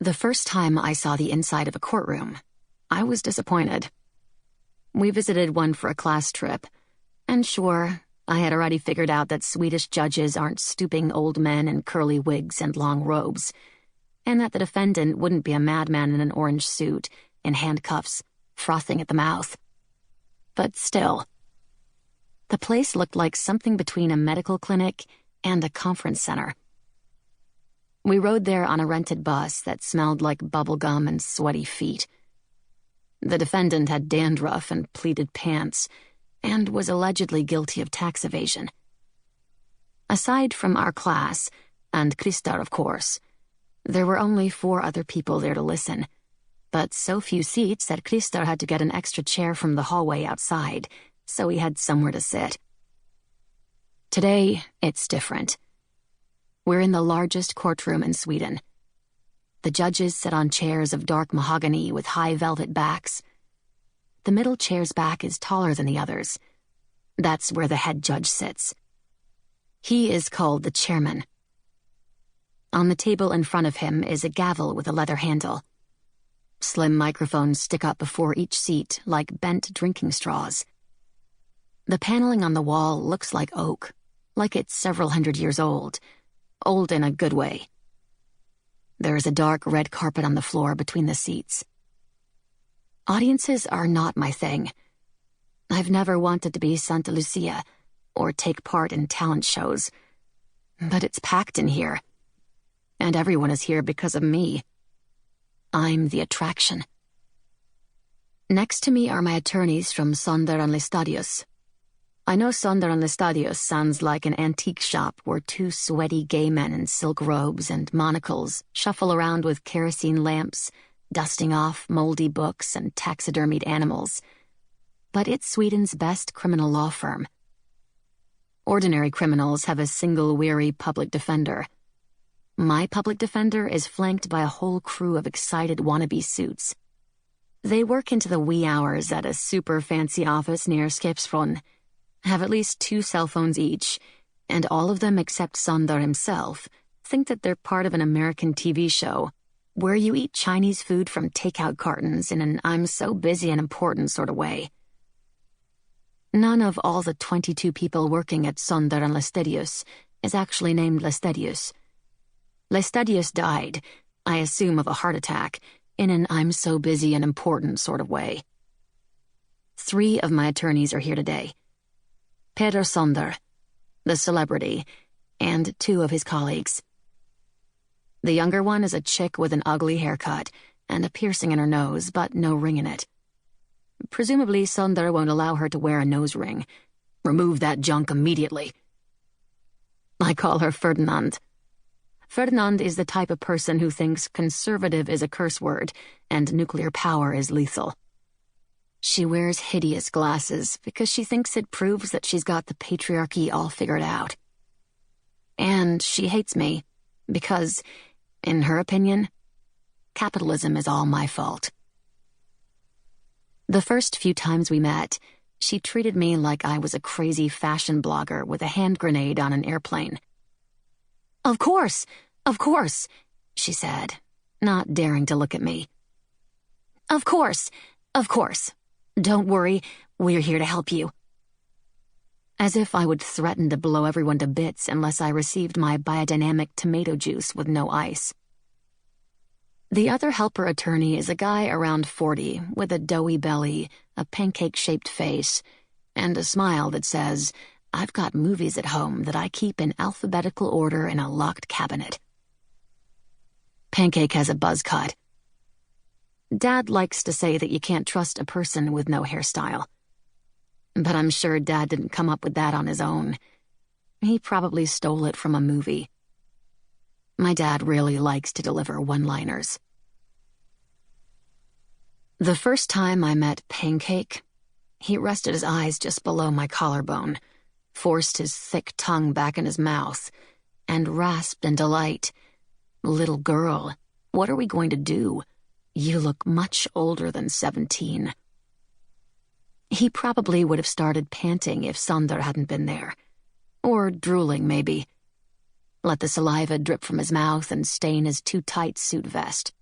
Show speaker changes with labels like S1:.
S1: The first time I saw the inside of a courtroom, I was disappointed. We visited one for a class trip, and sure, I had already figured out that Swedish judges aren't stooping old men in curly wigs and long robes, and that the defendant wouldn't be a madman in an orange suit, in handcuffs, frothing at the mouth. But still, the place looked like something between a medical clinic and a conference center. We rode there on a rented bus that smelled like bubblegum and sweaty feet. The defendant had dandruff and pleated pants, and was allegedly guilty of tax evasion. Aside from our class, and Christer, of course, there were only 4 other people there to listen, but so few seats that Christer had to get an extra chair from the hallway outside, so he had somewhere to sit. Today, it's different. We're in the largest courtroom in Sweden. The judges sit on chairs of dark mahogany with high velvet backs. The middle chair's back is taller than the others. That's where the head judge sits. He is called the chairman. On the table in front of him is a gavel with a leather handle. Slim microphones stick up before each seat like bent drinking straws. The paneling on the wall looks like oak, like it's several hundred years old. Old in a good way. There is a dark red carpet on the floor between the seats. Audiences are not my thing. I've never wanted to be Santa Lucia or take part in talent shows. But it's packed in here. And everyone is here because of me. I'm the attraction. Next to me are my attorneys from Sonder and Lestadius. I know Sonder and Lestadius sounds like an antique shop where 2 sweaty gay men in silk robes and monocles shuffle around with kerosene lamps, dusting off moldy books and taxidermied animals. But it's Sweden's best criminal law firm. Ordinary criminals have a single weary public defender. My public defender is flanked by a whole crew of excited wannabe suits. They work into the wee hours at a super fancy office near Skepsfron, have at least 2 cell phones each, and all of them except Sonder himself think that they're part of an American TV show where you eat Chinese food from takeout cartons in an I'm so busy and important sort of way. None of all the 22 people working at Sonder and Lestadius is actually named Lestadius. Lestadius died, I assume of a heart attack, in an I'm so busy and important sort of way. 3 of my attorneys are here today. Peter Sonder, the celebrity, and 2 of his colleagues. The younger one is a chick with an ugly haircut and a piercing in her nose, but no ring in it. Presumably, Sonder won't allow her to wear a nose ring. Remove that junk immediately. I call her Ferdinand. Ferdinand is the type of person who thinks conservative is a curse word and nuclear power is lethal. She wears hideous glasses because she thinks it proves that she's got the patriarchy all figured out. And she hates me because, in her opinion, capitalism is all my fault. The first few times we met, she treated me like I was a crazy fashion blogger with a hand grenade on an airplane. Of course, she said, not daring to look at me. Of course. Don't worry, we're here to help you. As if I would threaten to blow everyone to bits unless I received my biodynamic tomato juice with no ice. The other helper attorney is a guy around 40 with a doughy belly, a pancake-shaped face, and a smile that says, I've got movies at home that I keep in alphabetical order in a locked cabinet. Pancake has a buzz cut. Dad likes to say that you can't trust a person with no hairstyle. But I'm sure Dad didn't come up with that on his own. He probably stole it from a movie. My dad really likes to deliver one-liners. The first time I met Pancake, he rested his eyes just below my collarbone, forced his thick tongue back in his mouth, and rasped in delight. Little girl, what are we going to do? You look much older than 17. He probably would have started panting if Sonder hadn't been there. Or drooling, maybe. Let the saliva drip from his mouth and stain his too-tight suit vest.